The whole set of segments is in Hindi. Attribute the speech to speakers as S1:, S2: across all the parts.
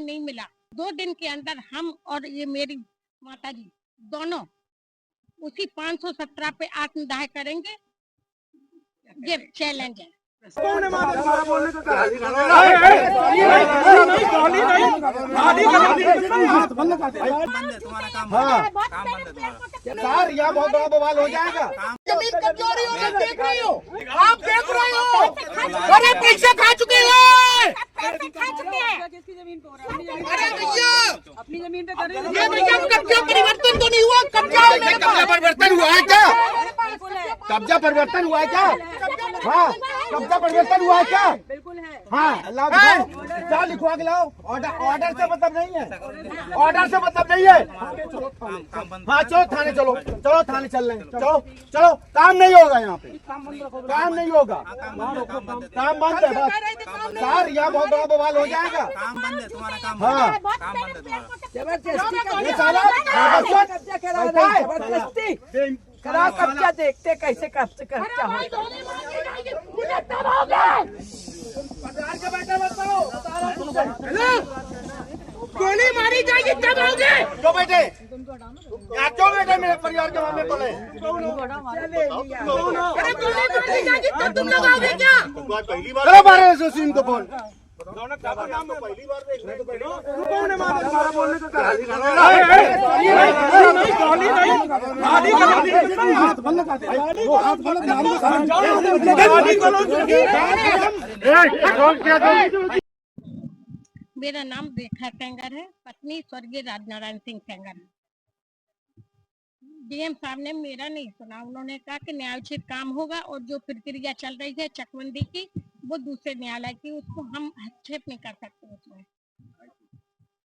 S1: नहीं मिला, 2 दिन के अंदर हम और ये मेरी माता जी दोनों उसी 517 पे आत्मदाह करेंगे। ये चैलेंज है।
S2: कौन है हमारा बोलने का
S3: सर यहाँ बहुत बड़ा बवाल हो जाएगा।
S2: जमीन कब्जा हो रही हो, देख रही हो, आप देख रहे हो। अरे पैसे खा चुके हैं, अरे भैया
S4: अपनी जमीन पे कर रहे हो।
S2: ये भैया कब्जा परिवर्तन तो नहीं हुआ, कब्जा परिवर्तन हुआ है क्या?
S3: कब्जा परिवर्तन हुआ है क्या? हाँ, कब्जा परिवर्तन हुआ है क्या?
S4: बिल्कुल है।
S3: हाँ, लाओ क्या लिखवा के लाओ। ऑर्डर से मतलब नहीं है, ऑर्डर से मतलब नहीं है। हाँ चलो थाने, चलो चलो थाने चल रहे हैं, चलो चलो। काम नहीं होगा यहाँ पे, काम नहीं होगा, काम बंद है बस। सर यहाँ बहुत बड़ा बवाल हो जाएगा।
S5: काम बंद है तुम्हारा, काम
S3: हाँ
S5: काम बंद है तुम्हारा।
S3: ये साला
S4: जबरदस्ती करा कब्जा, देखते कैसे कब्जा
S2: गोली मारी जाएगी तब आओगे।
S3: क्यों बैठे यहाँ, क्यों बैठे मेरे परिवार के मामले पड़े?
S2: अरे गोली मारी जाएगी तब तुम लोग आओगे क्या?
S3: चलो बारे से सीन को फोन।
S2: कौन है हमारा बोलने का
S1: मेरा नाम रेखा सेंगर है, पत्नी स्वर्गीय राजनारायण सिंह सेंगर है। डीएम साहब ने मेरा नहीं सुना, उन्होंने कहा कि न्यायोचित काम होगा और जो प्रक्रिया चल रही है चकबंदी की वो दूसरे न्यायालय की, उसको हम हस्तक्षेप नहीं कर सकते। उसमें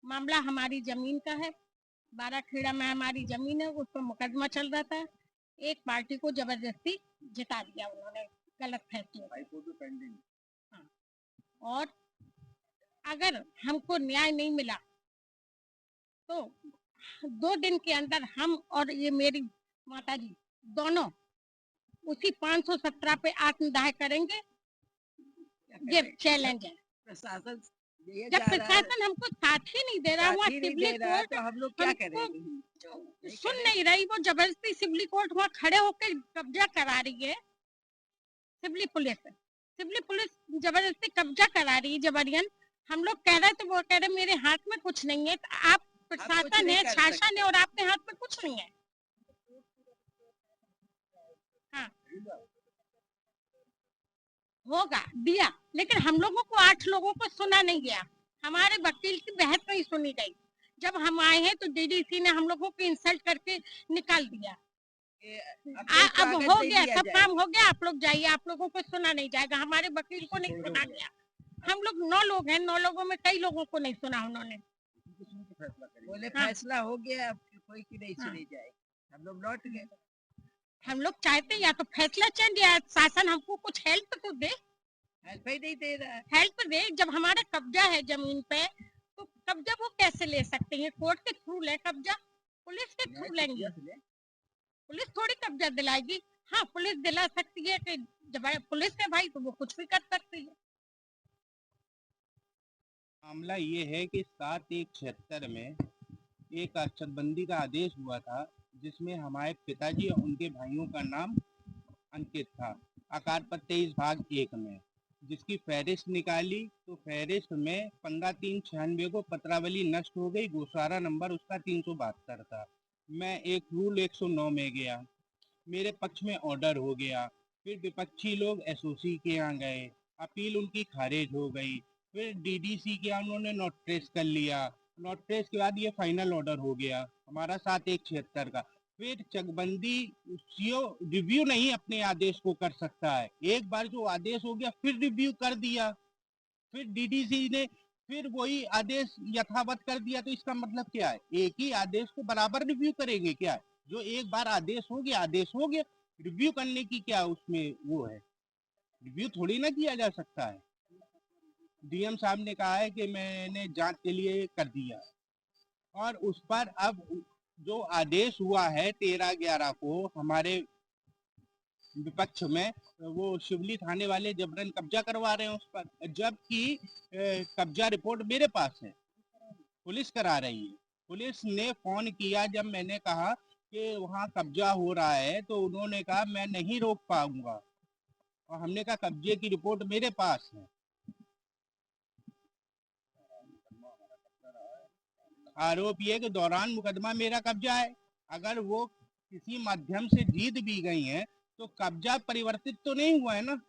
S1: मामला हमारी जमीन का है, 12 खेड़ा में हमारी जमीन है, उस पर मुकदमा चल रहा था। एक पार्टी को जबरदस्ती जिता दिया उन्होंने गलत फैसले। हाँ, और अगर हमको न्याय नहीं मिला तो 2 दिन के अंदर हम और ये मेरी माता जी दोनों उसी 517 पे आत्मदाह करेंगे। ये चैलेंज है।
S4: प्रशासन
S1: जब प्रशासन हमको साथ ही नहीं दे रहा, वहाँ सिवली कोर्ट
S4: तो हम लोग क्या करेंगे?
S1: सुन नहीं रही, वो जबरदस्ती सिवली कोर्ट वहाँ खड़े होकर कब्जा करा रही है। सिवली पुलिस जबरदस्ती कब्जा करा रही है, जबरियन। हम लोग कह रहे तो वो कह रहे मेरे हाथ में कुछ नहीं है। तो आप प्रशासन है, शासन है और आपके हाथ में कुछ नहीं है। हाँ होगा दिया, लेकिन हम लोगों को 8 लोगों को सुना नहीं गया। हमारे वकील की बहस नहीं सुनी गई। जब हम आए हैं तो डीडीसी ने हम लोगों को इंसल्ट करके निकाल दिया। अब हो गया, सब काम हो गया, आप लोग जाइए, आप लोगों को सुना नहीं जाएगा। हमारे वकील को नहीं सुना गया। हम लोग 9 लोग हैं, 9 लोगों में कई लोगों को नहीं सुना उन्होंने।
S4: बोले फैसला हो गया, अब कोई की नहीं सुनी जाए, हम लोग लौट गए।
S1: हम लोग चाहते या तो फैसला चेंज या शासन हमको कुछ हेल्प तो दे।
S4: हेल्प ही नहीं दे रहा है।
S1: हेल्प दे, जब हमारा कब्जा है जमीन पे तो कब्जा वो कैसे ले सकते हैं? कोर्ट के थ्रू ले कब्जा, पुलिस के थ्रू लेंगे। पुलिस थोड़ी कब्जा दिलाएगी। हाँ पुलिस दिला सकती है कि जब पुलिस है भाई तो वो कुछ भी कर सकती है।
S5: मामला ये है कि 7/1/76 में एक अरशदबंदी का आदेश हुआ था, जिसमें हमारे पिताजी और उनके भाइयों का नाम अंकित था। आकार पर 23 भाग 1 में जिसकी फहरिस्त निकाली तो फहरिस्त में 15/3/96 को पत्रावली नष्ट हो गई। गोसारा नंबर उसका 372 था। मैं एक रूल 109 में गया, मेरे पक्ष में ऑर्डर हो गया। फिर विपक्षी लोग एसओसी के यहाँ गए, अपील उनकी खारिज हो गई। फिर डीडीसी के यहाँ उन्होंने नोट ट्रेस कर लिया। नोट ट्रेस के बाद ये फाइनल ऑर्डर हो गया हमारा 7/1/76 का। फिर चकबंदी रिव्यू नहीं अपने आदेश को कर सकता है। एक बार जो आदेश हो गया फिर रिव्यू कर दिया, फिर डीडीसी ने फिर वही आदेश यथावत कर दिया। तो इसका मतलब क्या है? एक ही आदेश को बराबर रिव्यू करेंगे क्या? जो एक बार आदेश हो गया, आदेश हो गया, रिव्यू करने की क्या उसमें वो है? रिव्यू थोड़ी ना किया जा सकता है। डीएम साहब ने कहा है कि मैंने जांच के लिए कर दिया और उस पर अब जो आदेश हुआ है 13/11 को हमारे विपक्ष में, वो शिवली थाने वाले जबरन कब्जा करवा रहे हैं उस पर, जबकि कब्जा रिपोर्ट मेरे पास है। पुलिस करा रही है। पुलिस ने फोन किया जब मैंने कहा कि वहाँ कब्जा हो रहा है, तो उन्होंने कहा मैं नहीं रोक पाऊंगा, और हमने कहा कब्जे की रिपोर्ट मेरे पास है। आरोप ये के दौरान मुकदमा मेरा कब्जा है। अगर वो किसी माध्यम से जीत भी गई हैं तो कब्जा परिवर्तित तो नहीं हुआ है ना।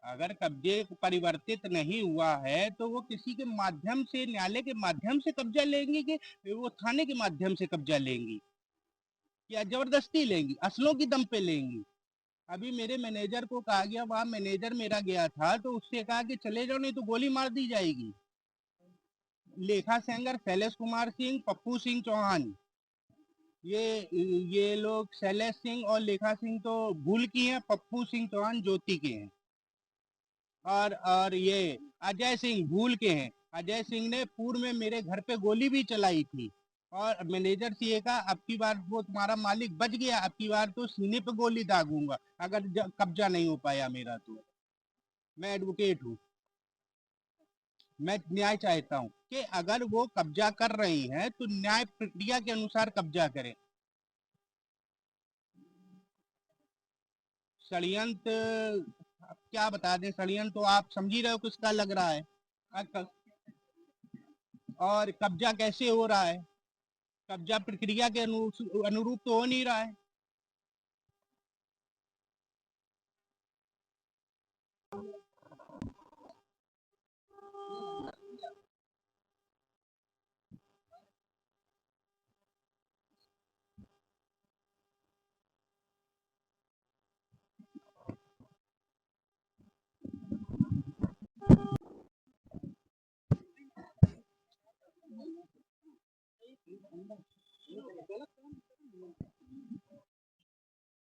S5: अगर कब्जे परिवर्तित नहीं हुआ है तो वो किसी के माध्यम से, न्यायालय के माध्यम से कब्जा लेंगी कि वो थाने के माध्यम से कब्जा लेंगी, या जबरदस्ती लेंगी, असलों की दम पे लेंगी। अभी मेरे मैनेजर को कहा गया, वहाँ मैनेजर मेरा गया था तो उससे कहा कि चले जाओ नहीं तो गोली मार दी जाएगी। लेखा सेंगर शैलेश कुमार सिंह, पप्पू सिंह चौहान, ये लोग शैलेश सिंह और लेखा सिंह तो भूल की हैं, पप्पू सिंह चौहान ज्योति के हैं, और ये अजय सिंह भूल के हैं। अजय सिंह ने पूर्व में मेरे घर पे गोली भी चलाई थी, और मैनेजर से कहा अब की बार वो तुम्हारा मालिक बच गया, अब की बार तो सीने पे गोली दागूंगा अगर कब्जा नहीं हो पाया मेरा। तो मैं एडवोकेट हूँ, मैं न्याय चाहता हूँ कि अगर वो कब्जा कर रही हैं तो न्याय प्रक्रिया के अनुसार कब्जा करें। षड्यंत्र अब क्या बता दें, षड्यंत्र तो आप समझ ही रहे हो किसका लग रहा है, और कब्जा कैसे हो रहा है, कब्जा प्रक्रिया के अनुरूप तो हो नहीं रहा है।